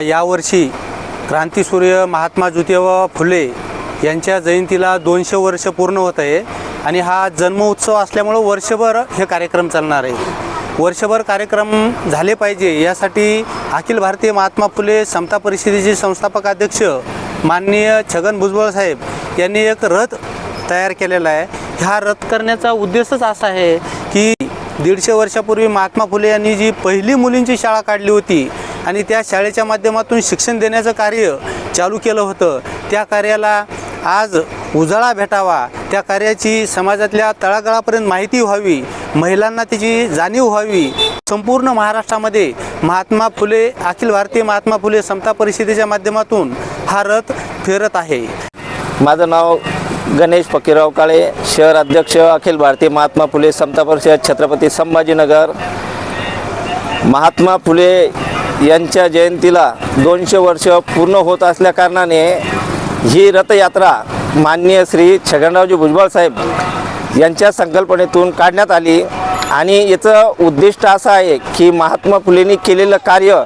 यावर्षी क्रांतीसूर्य महात्मा ज्योतिबा फुले यांच्या जयंतीला 200 वर्ष पूर्ण होत आहे आणि हा जन्मोत्सव असल्यामुळे वर्षभर हे कार्यक्रम चालणार आहे। वर्षभर कार्यक्रम झाले पाहिजे यासाठी अखिल भारतीय महात्मा फुले समता परिषदेचे संस्थापक अध्यक्ष माननीय छगन भुजबळ साहेब यांनी एक रथ तयार केलेला आहे। हा रथ करण्याचा उद्देशच असा आहे की 150 वर्षापूर्वी महात्मा फुले यांनी जी पहिली मुलींची शाळा काढली होती आणि त्या शाळेच्या माध्यमातून शिक्षण देण्याचं कार्य चालू केलं होतं, त्या कार्याला आज उजाळा भेटावा, त्या कार्याची समाजातल्या तळागाळापर्यंत माहिती व्हावी, महिलांना त्याची जाणीव व्हावी। संपूर्ण महाराष्ट्रामध्ये महात्मा फुले अखिल भारतीय महात्मा फुले समता परिषदेच्या माध्यमातून हा रथ फिरत आहे। माझं नाव गणेश फकीरराव काळे, शहर अध्यक्ष अखिल भारतीय महात्मा फुले समता परिषद छत्रपती संभाजीनगर। महात्मा फुले यांच्या जयंतीला 200 वर्ष पूर्ण होत असल्या कारणाने ही रथयात्रा माननीय श्री छगनरावजी भुजबळ साहेब यांच्या संकल्पनेतून काढण्यात आली आणि याचं उद्दिष्ट असं आहे की महात्मा फुलेंनी केलेलं कार्य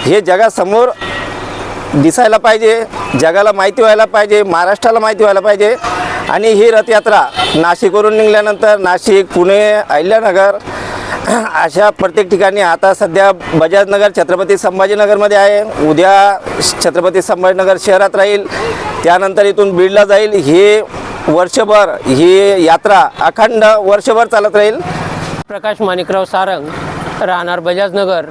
हे जगासमोर दिसायला पाहिजे, जगाला माहिती व्हायला पाहिजे, महाराष्ट्राला माहिती व्हायला पाहिजे। आणि ही रथयात्रा नाशिकवरून निघाल्यानंतर नाशिक, पुणे, अहिल्यानगर अशा प्रत्येक ठिकाणी आता सध्या बजाजनगर छत्रपती संभाजीनगरमध्ये आहे, उद्या छत्रपती संभाजीनगर शहरात राहील, त्यानंतर इथून बीडला जाईल। हे वर्षभर ही यात्रा अखंड वर्षभर चालत राहील। प्रकाश माणिकराव सारंग, राहणार बजाजनगर।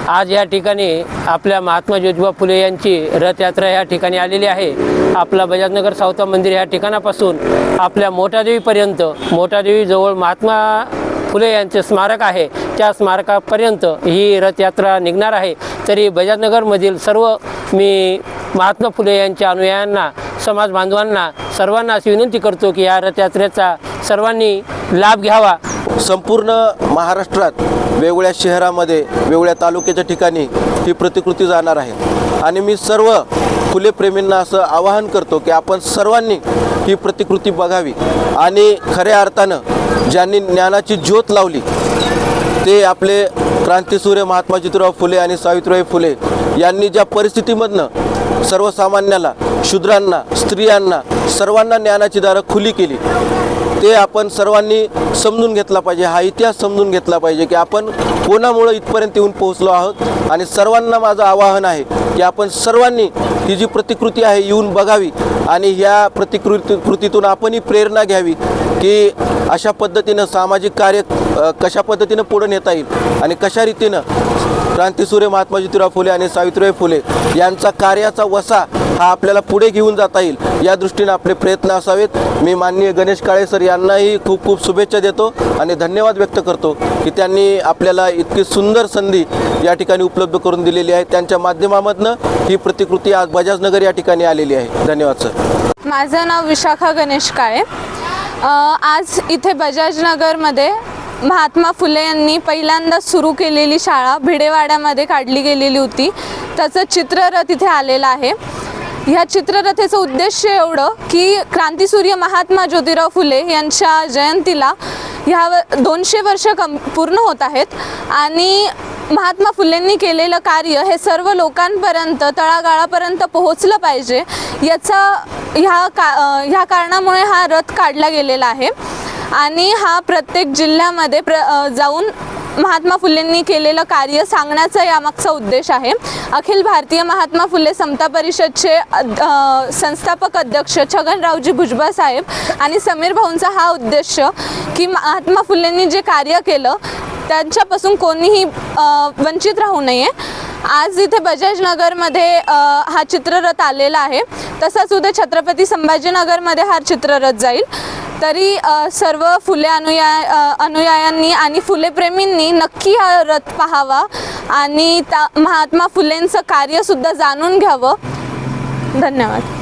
आज या ठिकाणी आपल्या महात्मा ज्योतिबा फुले यांची रथयात्रा या ठिकाणी आलेली आहे। आपला बजाजनगर सावता मंदिर या ठिकाणापासून आपल्या मोठादेवीपर्यंत, मोठादेवीजवळ महात्मा फुले यांचे स्मारक आहे, त्या स्मारकापर्यंत ही रथयात्रा निघणार आहे। तरी बजाजनगरमधील सर्व मी महात्मा फुले यांच्या अनुयायांना, समाज बांधवांना, सर्वांना अशी विनंती करतो की या रथयात्रेचा सर्वांनी लाभ घ्यावा। संपूर्ण महाराष्ट्रात वेगवेगळ्या शहरामध्ये, वेगवेगळ्या तालुक्याच्या ठिकाणी ही प्रतिकृती जाणार आहे आणि मी सर्व फुलेप्रेमींना असं आवाहन करतो की आपण सर्वांनी ही प्रतिकृती बघावी आणि खऱ्या अर्थानं ज्यांनी ज्ञानाची ज्योत लावली ते आपले क्रांतीसूर्य महात्मा ज्योतिराव फुले आणि सावित्रीबाई फुले यांनी ज्या परिस्थितीमधनं सर्वसामान्याला, शूद्रांना, स्त्रियांना, सर्वांना ज्ञानाची दारं खुली केली, ते आपण सर्वांनी समजून घेतला पाहिजे। हा इतिहास समजून घेतला पाहिजे की आपण कोणामुळे इथपर्यंत येऊन पोहोचलो आहोत। आणि सर्वांना माझं आवाहन आहे की आपण सर्वांनी ही जी प्रतिकृती आहे येऊन बघावी आणि ह्या प्रतिकृतीतून आपणही प्रेरणा घ्यावी की अशा पद्धतीनं सामाजिक कार्य कशा पद्धतीनं पुढे नेता येईल आणि कशा रीतीनं क्रांतीसूर्य महात्मा ज्योतिराव फुले आणि सावित्रीबाई फुले यांचा कार्याचा वसा हा आपल्याला पुढे घेऊन जाता येईल, या दृष्टीने आपले प्रयत्न असावेत। मी माननीय गणेश काळे सर यांनाही खूप खूप शुभेच्छा देतो आणि धन्यवाद व्यक्त करतो की त्यांनी आपल्याला इतकी सुंदर संधी या ठिकाणी उपलब्ध करून दिलेली आहे। त्यांच्या माध्यमामधनं ही प्रतिकृती आज बजाजनगर या ठिकाणी आलेली आहे। धन्यवाद सर। माझं नाव विशाखा गणेश काळे। आज इथे बजाजनगरमध्ये महात्मा फुले यांनी पहिल्यांदा सुरू केलेली शाळा भिडेवाड्यामध्ये काढली गेलेली होती, त्याचं चित्ररथ इथे आलेलं आहे। ह्या चित्ररथाचं उद्देश एवढं की क्रांतीसूर्य महात्मा ज्योतिराव फुले यांच्या जयंतीला ह्या 200 वर्ष पूर्ण होत आहेत आणि महात्मा फुलेंनी केलेलं कार्य हे सर्व लोकांपर्यंत, तळागाळापर्यंत पोहोचलं पाहिजे, याचा ह्या कारणामुळे हा रथ काढला गेलेला आहे आणि हा प्रत्येक जिल्ह्यामध्ये जाऊन महात्मा फुलेंनी केलेलं कार्य सांगण्याचा यामागचा उद्देश आहे। अखिल भारतीय महात्मा फुले समता परिषदचे संस्थापक अध्यक्ष छगनरावजी भुजबळ साहेब आणि समीर भाऊंचा हा उद्देश की महात्मा फुलेंनी जे कार्य केलं त्यांच्यापासून कोणीही वंचित राहू नये। आज इथे बजाजनगरमध्ये हा चित्ररथ आलेला आहे, तसाच उद्या छत्रपती संभाजीनगरमध्ये हा चित्ररथ जाईल। तरी सर्व फुले अनुयायांनी आणि फुलेप्रेमींनी नक्की हा रथ पाहावा आणि महात्मा फुलेंचं कार्यसुद्धा जाणून घ्यावं। धन्यवाद।